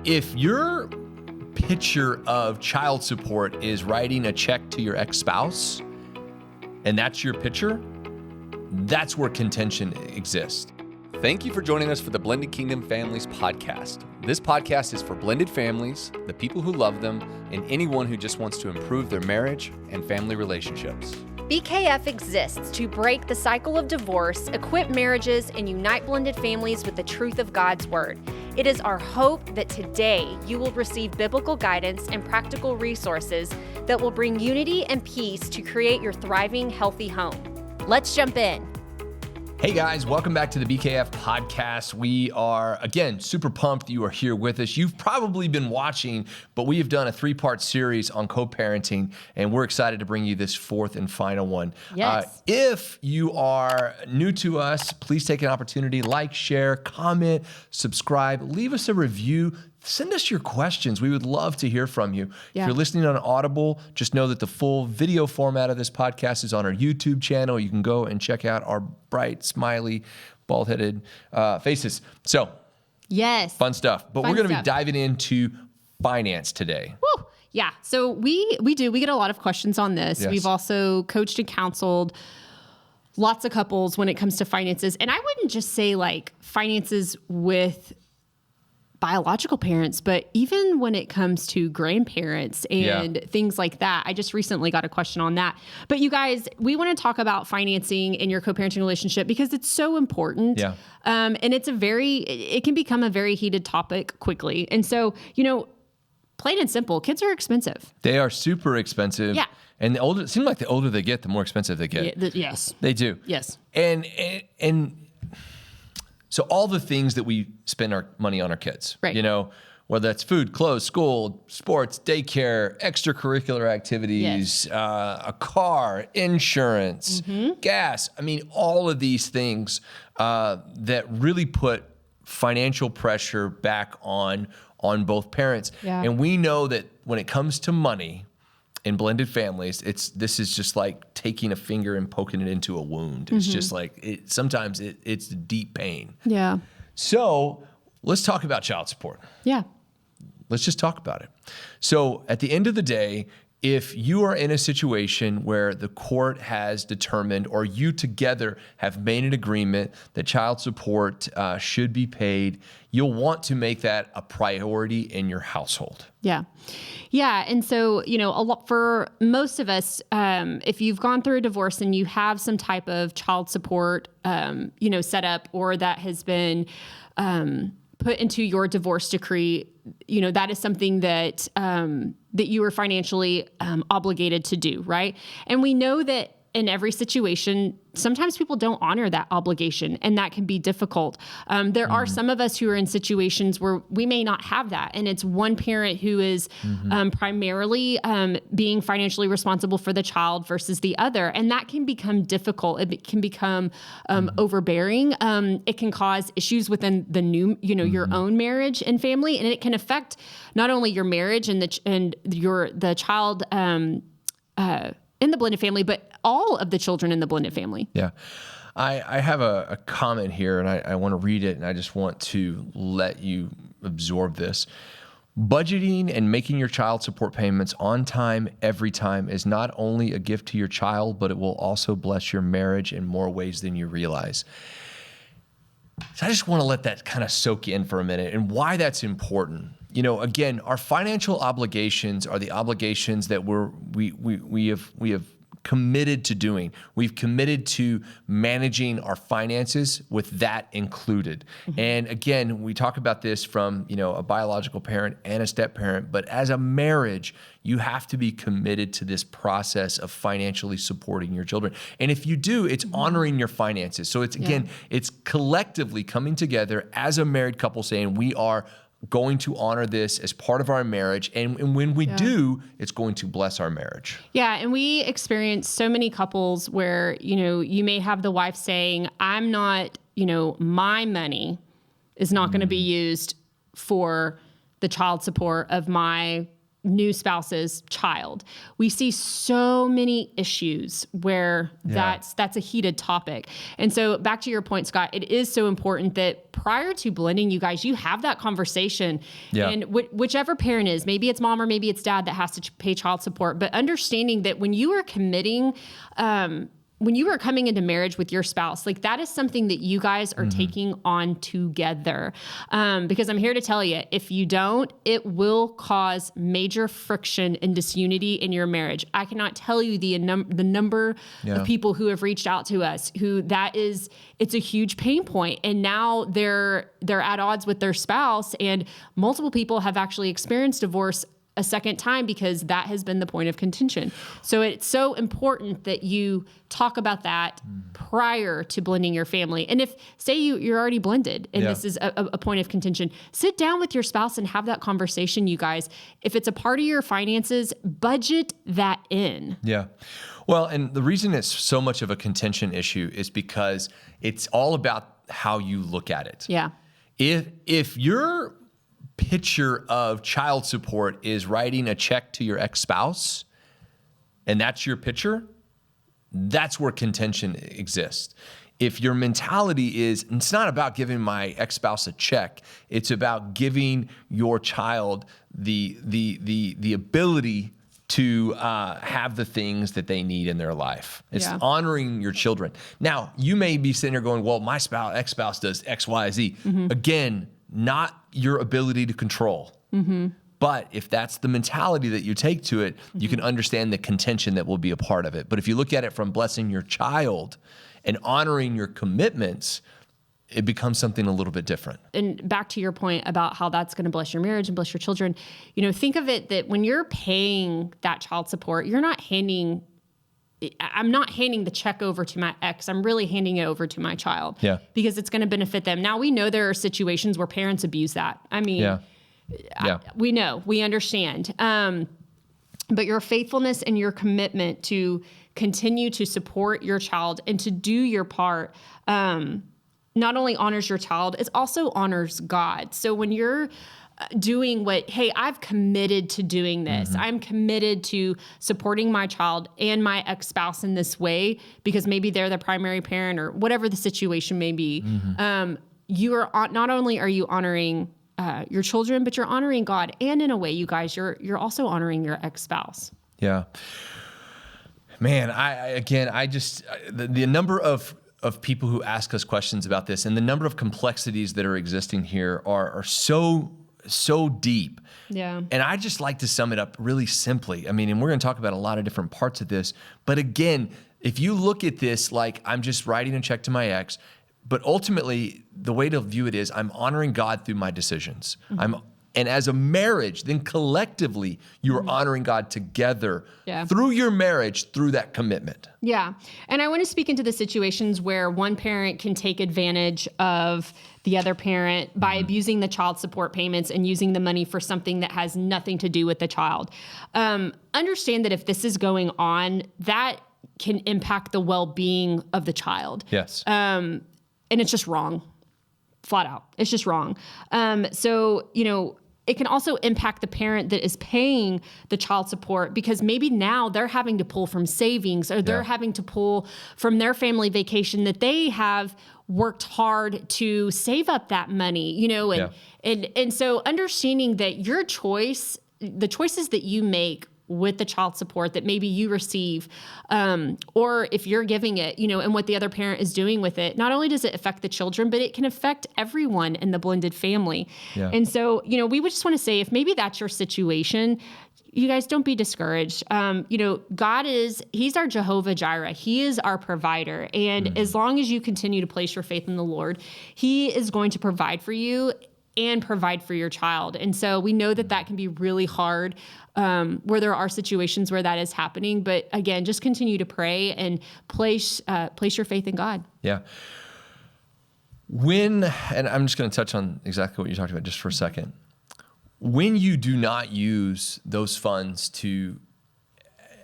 If your picture of child support is writing a check to your ex-spouse, and that's your picture, that's where contention exists. Thank you for joining us for the Blended Kingdom Families podcast. This podcast is for blended families, the people who love them, and anyone who just wants to improve their marriage and family relationships. BKF exists to break the cycle of divorce, equip marriages, and unite blended families with the truth of God's Word. It is our hope that today you will receive biblical guidance and practical resources that will bring unity and peace to create your thriving, healthy home. Let's jump in. Hey guys, welcome back to the BKF podcast. We are, again, super pumped you are here with us. You've probably been watching, but we have done a 3-part series on co-parenting, and we're excited to bring you this 4th and final one. Yes. If you are new to us, please take an opportunity, like, share, comment, subscribe, leave us a review. Send us your questions. We would love to hear from you. Yeah. If you're listening on Audible, just know that the full video format of this podcast is on our YouTube channel. You can go and check out our bright, smiley, bald-headed faces. So, yes, fun stuff. But Fun we're going to be stuff. diving into finance today. Woo! Yeah. So we get a lot of questions on this. Yes. We've also coached and counseled lots of couples when it comes to finances. And I wouldn't just say like finances with biological parents, but even when it comes to grandparents and things like that. I just recently got a question on that. But you guys, we want to talk about financing in your co-parenting relationship because it's so important. Yeah. And it can become a very heated topic quickly. And so, plain and simple, kids are expensive. They are super expensive. Yeah. And it seems like the older they get, the more expensive they get. Yes. They do. Yes. And so all the things that we spend our money on our kids, Right. Whether that's food, clothes, school, sports, daycare, extracurricular activities, a car, insurance, gas. I mean, all of these things that really put financial pressure back on both parents. Yeah. And we know that when it comes to money, in blended families, this is just like taking a finger and poking it into a wound. It's just like sometimes it's deep pain. Yeah. So let's talk about child support. Yeah. Let's just talk about it. So at the end of the day, if you are in a situation where the court has determined or you together have made an agreement that child support should be paid, you'll want to make that a priority in your household. Yeah. Yeah. And so, for most of us, if you've gone through a divorce and you have some type of child support, set up or that has been put into your divorce decree, that is something that that you are financially obligated to do, right? And we know that in every situation, sometimes people don't honor that obligation, and that can be difficult. There are some of us who are in situations where we may not have that, and it's one parent who is primarily being financially responsible for the child versus the other, and that can become difficult. It can become overbearing. It can cause issues within the new, your own marriage and family, and it can affect not only your marriage and the child in the blended family, but all of the children in the blended family. Yeah. I have a comment here, and I want to read it, and I just want to let you absorb this. Budgeting and making your child support payments on time, every time, is not only a gift to your child, but it will also bless your marriage in more ways than you realize. So I just want to let that kind of soak in for a minute and why that's important. Again, our financial obligations are the obligations that we have committed to doing. We've committed to managing our finances with that included. And again, we talk about this from, a biological parent and a step parent, but as a marriage, you have to be committed to this process of financially supporting your children. And if you do, it's honoring your finances. So it's collectively coming together as a married couple saying, we are going to honor this as part of our marriage. And when we do, it's going to bless our marriage. Yeah. And we experience so many couples where, you may have the wife saying, I'm not, my money is not going to be used for the child support of my new spouse's child. We see so many issues where that's a heated topic. And so back to your point, Scott, it is so important that prior to blending, you guys, you have that conversation. Yeah. And whichever parent is, maybe it's mom or maybe it's dad that has to pay child support, but understanding that when you are committing, when you are coming into marriage with your spouse, like that is something that you guys are taking on together. Because I'm here to tell you, if you don't, it will cause major friction and disunity in your marriage. I cannot tell you the number of people who have reached out to us who it's a huge pain point. And now they're at odds with their spouse, and multiple people have actually experienced divorce a second time because that has been the point of contention. So it's so important that you talk about that prior to blending your family. And if, say you're already blended and this is a point of contention, sit down with your spouse and have that conversation, you guys. If it's a part of your finances, budget that in. Yeah. Well, and the reason it's so much of a contention issue is because it's all about how you look at it. Yeah. If your picture of child support is writing a check to your ex-spouse, and that's your picture, that's where contention exists. If your mentality is, it's not about giving my ex-spouse a check, it's about giving your child the ability to have the things that they need in their life. It's honoring your children. Now, you may be sitting there going, well, my ex-spouse does X, Y, Z. Again, not your ability to control. But if that's the mentality that you take to it, you can understand the contention that will be a part of it. But if you look at it from blessing your child and honoring your commitments, it becomes something a little bit different. And back to your point about how that's going to bless your marriage and bless your children, think of it that when you're paying that child support, I'm not handing the check over to my ex. I'm really handing it over to my child because it's going to benefit them. Now, we know there are situations where parents abuse that. I mean, we know, we understand. But your faithfulness and your commitment to continue to support your child and to do your part, not only honors your child, it also honors God. So when you're doing I've committed to doing this. I'm committed to supporting my child and my ex-spouse in this way because maybe they're the primary parent or whatever the situation may be. You are not only are you honoring your children, but you're honoring God. And in a way, you guys, you're also honoring your ex-spouse. Yeah. Man, the number of people who ask us questions about this and the number of complexities that are existing here are so deep. Yeah. And I just like to sum it up really simply. I mean, and we're going to talk about a lot of different parts of this. But again, if you look at this like I'm just writing a check to my ex, but ultimately the way to view it is I'm honoring God through my decisions. And as a marriage, then collectively you are honoring God together through your marriage, through that commitment. Yeah. And I want to speak into the situations where one parent can take advantage of the other parent by abusing the child support payments and using the money for something that has nothing to do with the child. Understand that if this is going on, that can impact the well-being of the child. Yes. And it's just wrong. Flat out. It's just wrong. So, it can also impact the parent that is paying the child support because maybe now they're having to pull from savings or they're having to pull from their family vacation that they have worked hard to save up that money, and so understanding that your choice, the choices that you make with the child support that maybe you receive, or if you're giving it, and what the other parent is doing with it, not only does it affect the children, but it can affect everyone in the blended family. Yeah. And so, we would just want to say, if maybe that's your situation, you guys don't be discouraged. God He's our Jehovah Jireh. He is our provider. And as long as you continue to place your faith in the Lord, He is going to provide for you and provide for your child. And so we know that can be really hard where there are situations where that is happening. But again, just continue to pray and place your faith in God. Yeah. And I'm just going to touch on exactly what you talked about just for a second. When you do not use those funds to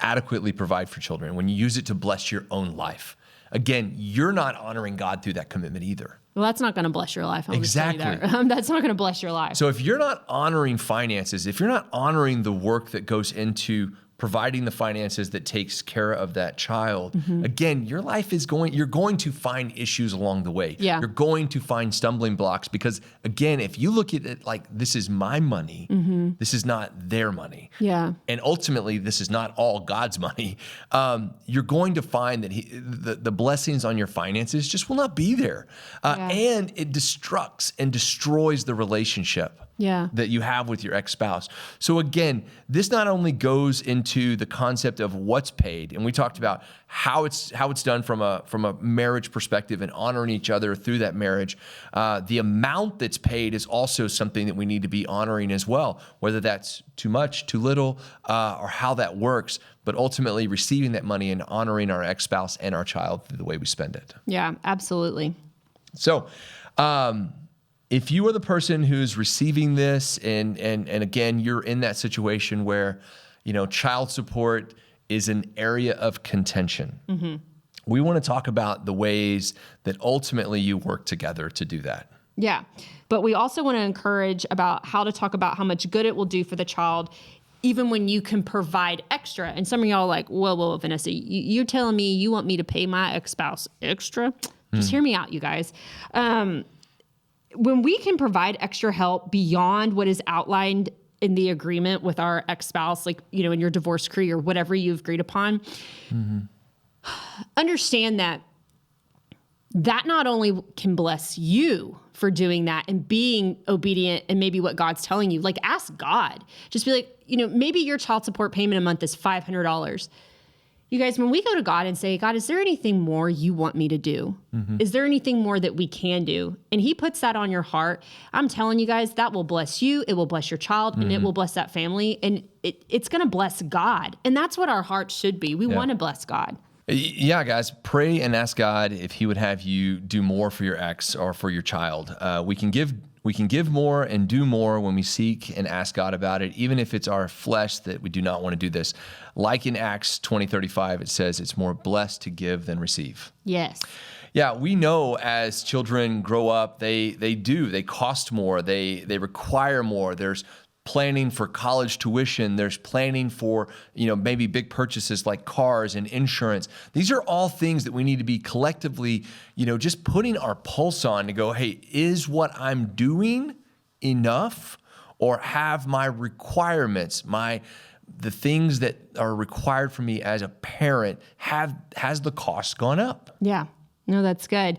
adequately provide for children, when you use it to bless your own life, again, you're not honoring God through that commitment either. Well, that's not going to bless your life. I'll just tell you Exactly. that. That's not going to bless your life. So if you're not honoring finances, if you're not honoring the work that goes into providing the finances that takes care of that child, again, your life you're going to find issues along the way. Yeah. You're going to find stumbling blocks because, again, if you look at it like this is my money, this is not their money. Yeah. And ultimately, this is not all God's money. You're going to find that the blessings on your finances just will not be there. And it destructs and destroys the relationship that you have with your ex-spouse. So again, this not only goes into the concept of what's paid, and we talked about how it's done from a marriage perspective and honoring each other through that marriage. The amount that's paid is also something that we need to be honoring as well, whether that's too much, too little, or how that works. But ultimately, receiving that money and honoring our ex-spouse and our child through the way we spend it. Yeah, absolutely. So, if you are the person who's receiving this, and again, you're in that situation where, child support is an area of contention. We want to talk about the ways that ultimately you work together to do that. Yeah. But we also want to encourage about how to talk about how much good it will do for the child, even when you can provide extra. And some of y'all are like, whoa, Vanessa, you're telling me you want me to pay my ex-spouse extra? Just hear me out, you guys. When we can provide extra help beyond what is outlined in the agreement with our ex-spouse, like, in your divorce decree or whatever you've agreed upon, understand that not only can bless you for doing that and being obedient and maybe what God's telling you, like ask God. Just be like, maybe your child support payment a month is $500. You guys, when we go to God and say, God, is there anything more you want me to do? Is there anything more that we can do? And he puts that on your heart. I'm telling you guys, that will bless you. It will bless your child and it will bless that family. And it's going to bless God. And that's what our heart should be. We want to bless God. Yeah, guys, pray and ask God if he would have you do more for your ex or for your child. We can give more and do more when we seek and ask God about it, even if it's our flesh that we do not want to do this. Like in Acts 20:35, it says it's more blessed to give than receive. Yes. Yeah, we know as children grow up, they cost more, they require more. There's planning for college tuition. There's planning for, maybe big purchases like cars and insurance. These are all things that we need to be collectively, just putting our pulse on to go, hey, is what I'm doing enough? Or have my requirements, the things that are required for me as a parent, has the cost gone up? Yeah, no, that's good.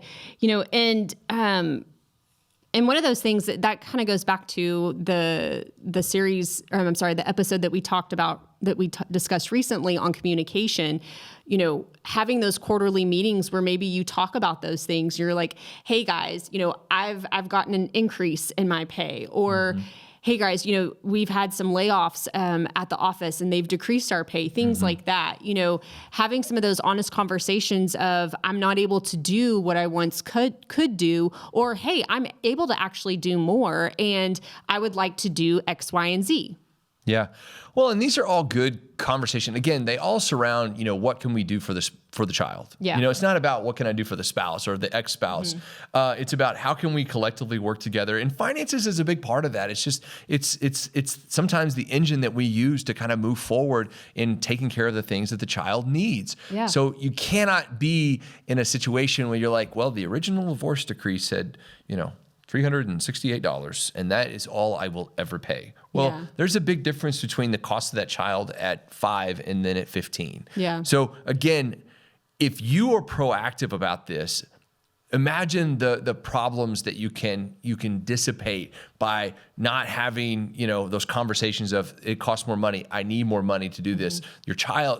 And one of those things that kind of goes back to the series, the episode that we talked about, that we discussed recently on communication, having those quarterly meetings where maybe you talk about those things. You're like, hey guys, I've gotten an increase in my pay, or hey guys, we've had some layoffs at the office and they've decreased our pay, things like that. Having some of those honest conversations of I'm not able to do what I once could do, or hey, I'm able to actually do more and I would like to do X, Y, and Z. Yeah. Well, and these are all good conversation. Again, they all surround, what can we do for the child? Yeah. It's not about what can I do for the spouse or the ex-spouse. It's about how can we collectively work together. And finances is a big part of that. It's just, it's sometimes the engine that we use to kind of move forward in taking care of the things that the child needs. Yeah. So you cannot be in a situation where you're like, well, the original divorce decree said, $368, and that is all I will ever pay. Well, there's a big difference between the cost of that child at 5 and then at 15. Yeah. So again, if you are proactive about this, imagine the problems that you can dissipate by not having, those conversations of it costs more money. I need more money to do this.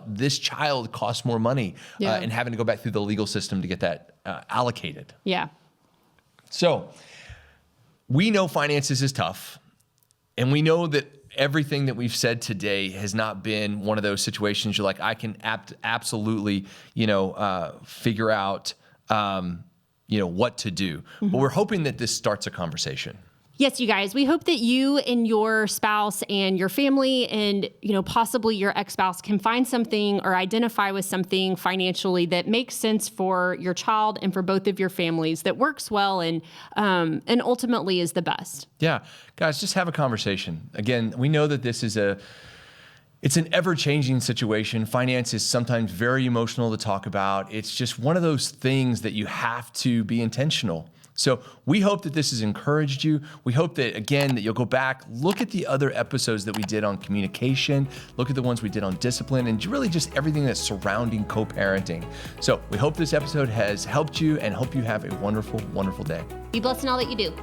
This child costs more money, and having to go back through the legal system to get that allocated. Yeah. So we know finances is tough, and we know that everything that we've said today has not been one of those situations you're like, I can absolutely, figure out, what to do. But we're hoping that this starts a conversation. Yes, you guys, we hope that you and your spouse and your family and, possibly your ex-spouse can find something or identify with something financially that makes sense for your child and for both of your families, that works well and ultimately is the best. Yeah. Guys, just have a conversation. Again, we know that this is it's an ever-changing situation. Finance is sometimes very emotional to talk about. It's just one of those things that you have to be intentional. So we hope that this has encouraged you. We hope that, again, that you'll go back, look at the other episodes that we did on communication, look at the ones we did on discipline, and really just everything that's surrounding co-parenting. So we hope this episode has helped you and hope you have a wonderful, wonderful day. Be blessed in all that you do.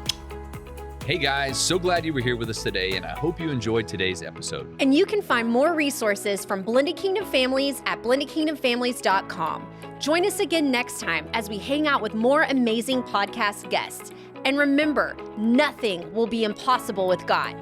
Hey guys, so glad you were here with us today, and I hope you enjoyed today's episode. And you can find more resources from Blended Kingdom Families at blendedkingdomfamilies.com. Join us again next time as we hang out with more amazing podcast guests. And remember, nothing will be impossible with God.